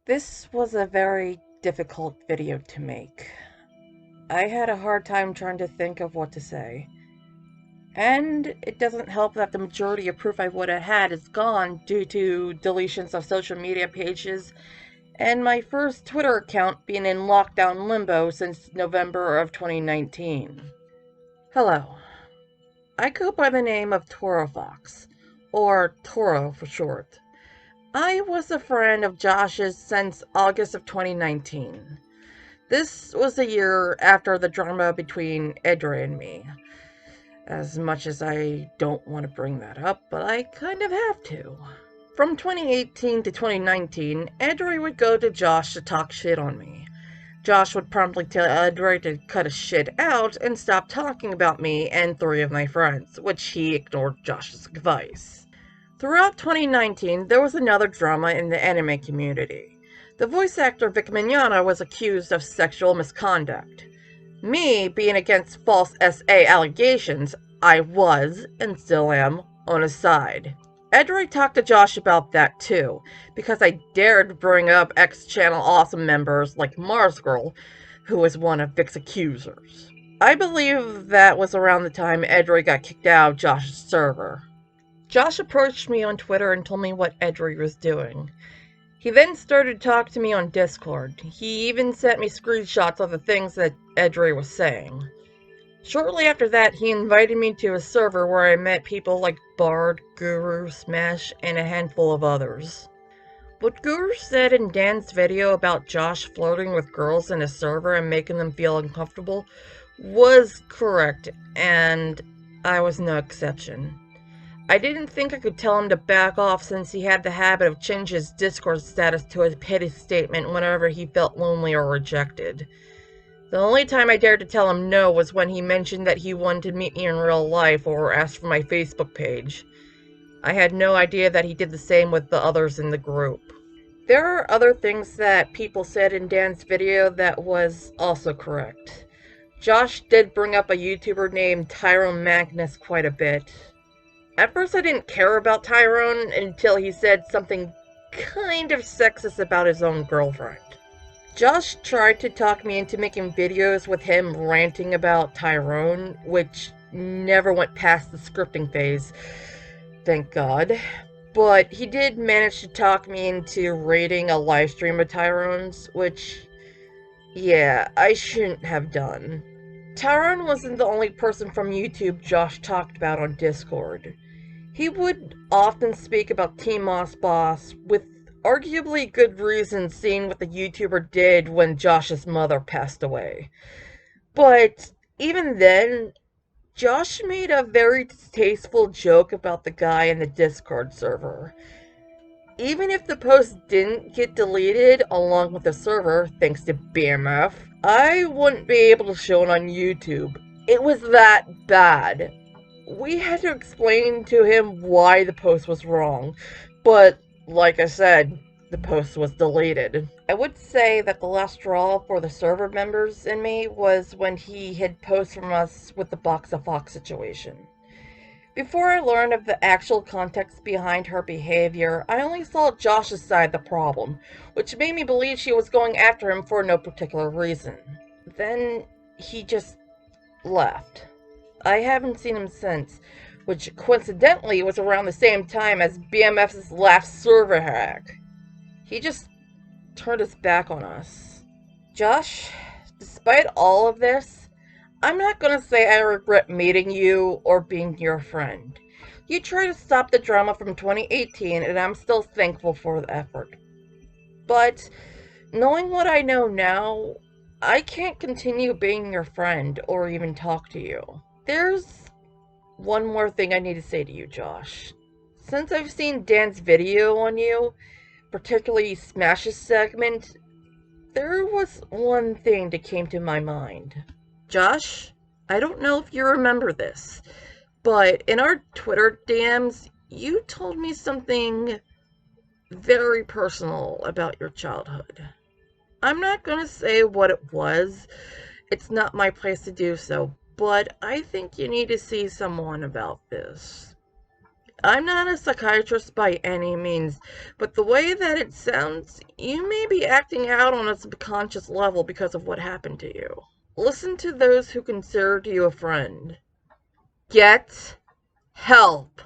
This was a very difficult video to make. I had a hard time trying to think of what to say. And it doesn't help that the majority of proof I would have had is gone due to deletions of social media pages and my first Twitter account being in lockdown limbo since November of 2019. Hello. I go by the name of Toro Fox, or Toro for short. I was a friend of Josh's since August of 2019. This was a year after the drama between Edra and me. As much as I don't want to bring that up, but I kind of have to. From 2018 to 2019, Edra would go to Josh to talk shit on me. Josh would promptly tell Edra to cut his shit out and stop talking about me and three of my friends, which he ignored Josh's advice. Throughout 2019, there was another drama in the anime community. The voice actor Vic Mignogna was accused of sexual misconduct. Me, being against false SA allegations, I was, and still am, on his side. Edroy talked to Josh about that too, because I dared bring up X-Channel Awesome members like Mars Girl, who was one of Vic's accusers. I believe that was around the time Edroy got kicked out of Josh's server. Josh approached me on Twitter and told me what Edroy was doing. He then started to talk to me on Discord. He even sent me screenshots of the things that Edroy was saying. Shortly after that, he invited me to a server where I met people like Bard, Guru, Smash, and a handful of others. What Guru said in Dan's video about Josh flirting with girls in a server and making them feel uncomfortable was correct, and I was no exception. I didn't think I could tell him to back off since he had the habit of changing his Discord status to a petty statement whenever he felt lonely or rejected. The only time I dared to tell him no was when he mentioned that he wanted to meet me in real life or asked for my Facebook page. I had no idea that he did the same with the others in the group. There are other things that people said in Dan's video that was also correct. Josh did bring up a YouTuber named Tyrone Magnus quite a bit. At first I didn't care about Tyrone until he said something kind of sexist about his own girlfriend. Josh tried to talk me into making videos with him ranting about Tyrone, which never went past the scripting phase, thank God. But he did manage to talk me into rating a livestream of Tyrone's, which, yeah, I shouldn't have done. Tyrone wasn't the only person from YouTube Josh talked about on Discord. He would often speak about Team Moss Boss, with arguably good reason seeing what the YouTuber did when Josh's mother passed away. But even then, Josh made a very distasteful joke about the guy in the Discord server. Even if the post didn't get deleted along with the server, thanks to BMF, I wouldn't be able to show it on YouTube. It was that bad. We had to explain to him why the post was wrong, but like I said, the post was deleted. I would say that the last straw for the server members and me was when he hid posts from us with the Box of Fox situation. Before I learned of the actual context behind her behavior, I only saw Josh's side of the problem, which made me believe she was going after him for no particular reason. Then he just left. I haven't seen him since, which coincidentally was around the same time as BMF's last server hack. He just turned his back on us. Josh, despite all of this, I'm not gonna say I regret meeting you or being your friend. You tried to stop the drama from 2018 and I'm still thankful for the effort. But, knowing what I know now, I can't continue being your friend or even talk to you. There's one more thing I need to say to you, Josh. Since I've seen Dan's video on you, particularly Smash's segment, there was one thing that came to my mind. Josh, I don't know if you remember this, but in our Twitter DMs, you told me something very personal about your childhood. I'm not gonna say what it was. It's not my place to do so, but I think you need to see someone about this. I'm not a psychiatrist by any means, but the way that it sounds, you may be acting out on a subconscious level because of what happened to you. Listen to those who considered you a friend. Get help.